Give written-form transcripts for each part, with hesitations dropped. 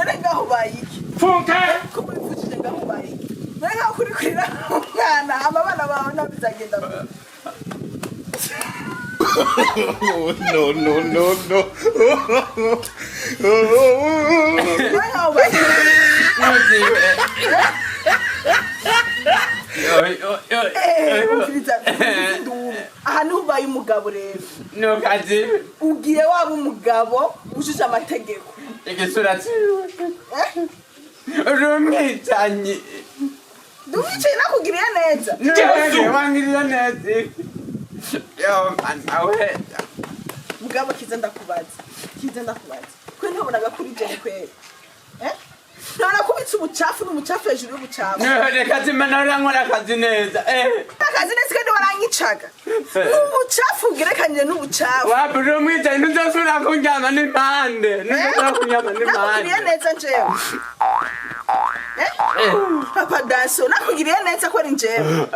Nenga hubayiki. Funka. Kumufujije ngahubayiki. Nenga kuri kwira umwana amabana bawe nabizagenda. No. Nenga hubayiki. Ahantu ubaye umugabo rero Nukazi ugiye waba umugabo ujuje amategeko igisura cyiwe rumwicanyi duwicaye nakugiriye neza Yesu wangiriye neza yo anawe mugabo kiza ndakubaza kwe ntabonaga kuri jene kweli ntabona kubitsa ubucafu n'umucafu hejuru y'ubucafu reka zimana urankora akazi neza akazi neza kandi waranyicaga n'ubucafu ugerekanije n'ubucafu wapi rumwicanyi ntuzosubira kunjyana n'impande nakugiriye neza njewe papa daso nakugiriye neza ko ari njewe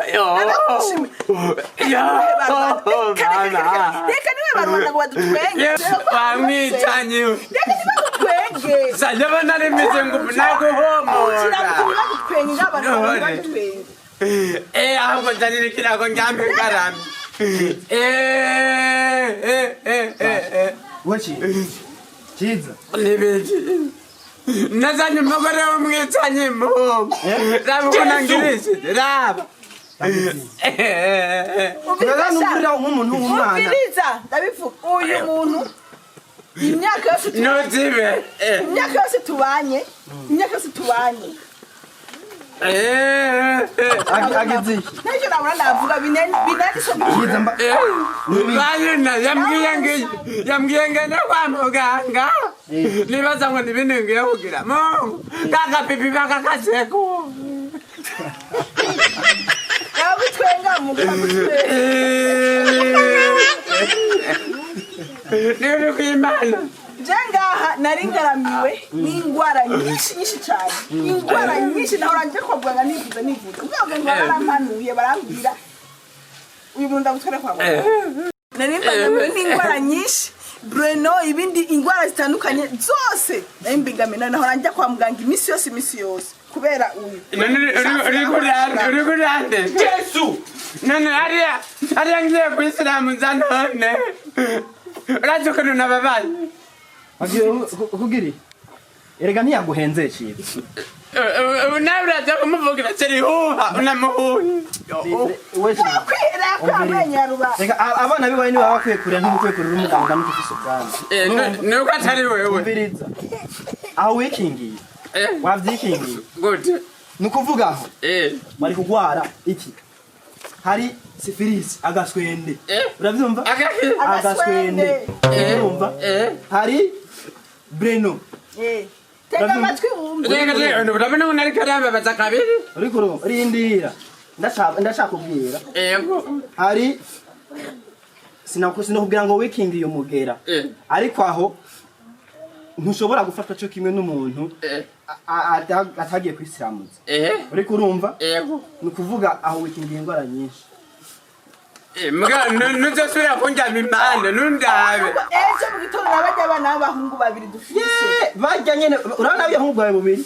reka niwe barubanda ngo badutwenge wamwicanyi reka niwe dutwenge sajabona rimeze ngo naguhomora badutwenge nk'abantu badutwenge ahubwo nzanira ikirago njyambe ngaramye Wachi Chiza nibiki nazanye umugore w'umwicanyi muhungu raba uko nangirishije raba Uraza nukurira nk'umuntu w'umwana umviriza ndabivuga uyu muntu imyaka yose nuzibe imyaka yose tubanye agize iki ntacyo nabura navuga binanditse Chiza mba banyina yambwiye ngene kwa muganga nibaza ngo nibindi ngiye kugira mungu kakapipi bakakaseko yabutwenga mugabo nibi kwimana jengaha nari ngaramiwe n'indwara nyinshi cyane indwara nyinshi nahora nje kwa muganga nivuza ubwo ngo barampanuye barambwira uyu muntu ndagutwara kwa muganga nari mbangamiwe n'indwara nyinshi Bruno ibindi indwara zitandukanye zose nari mbingamena nahora njya kwa muganga imisi yose kubera uyu uri kurande Yesu none ariya ngiye ku Isilamu nzanone uraje ukuntu nababaye kugiri erega ntiyaguhenze Chiza nawe uraza kumuvugira serihuha unamuhuye Reka abana bibaye niba bakwiye kurira ntibukwiye kurira umuganga n'ufise ubwanwa nuko atari wewe umviriza aho wikingiye wavyikingiye gute nukuvuga aho bari kugwara iki hari sifilisi agaswende uravyumva agaswende urumva hari Bruno tega amatwi wumve urabona ngo nari karamba baza kabiri uriko rindira ndashaka kubwira hari sinakubwira ngo wikingi iyo mugera ariko aho ntushobora gufatwa cyo kimwe n'umuntu atagiye kwisilamuza uriko urumva nukuvuga aho wikingi indwara nyinshi mga nuzosubira kunjyana impande nundabe ejo mu gitondo nabajya abana b'abahungu babiri dufise bajya nyene urabona abahungu bawe bubiri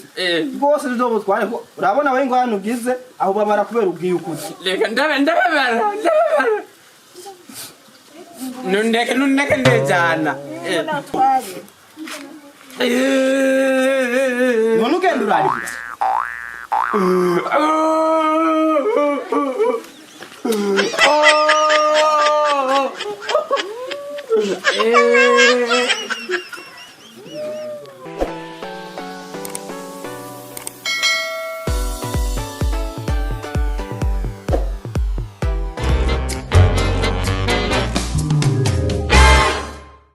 bwose tuzobutware ko urabona we ngo hano ugize aho babara kubera ubwiye ukuti reka ndababara nundeke ndejana none ugenda urarira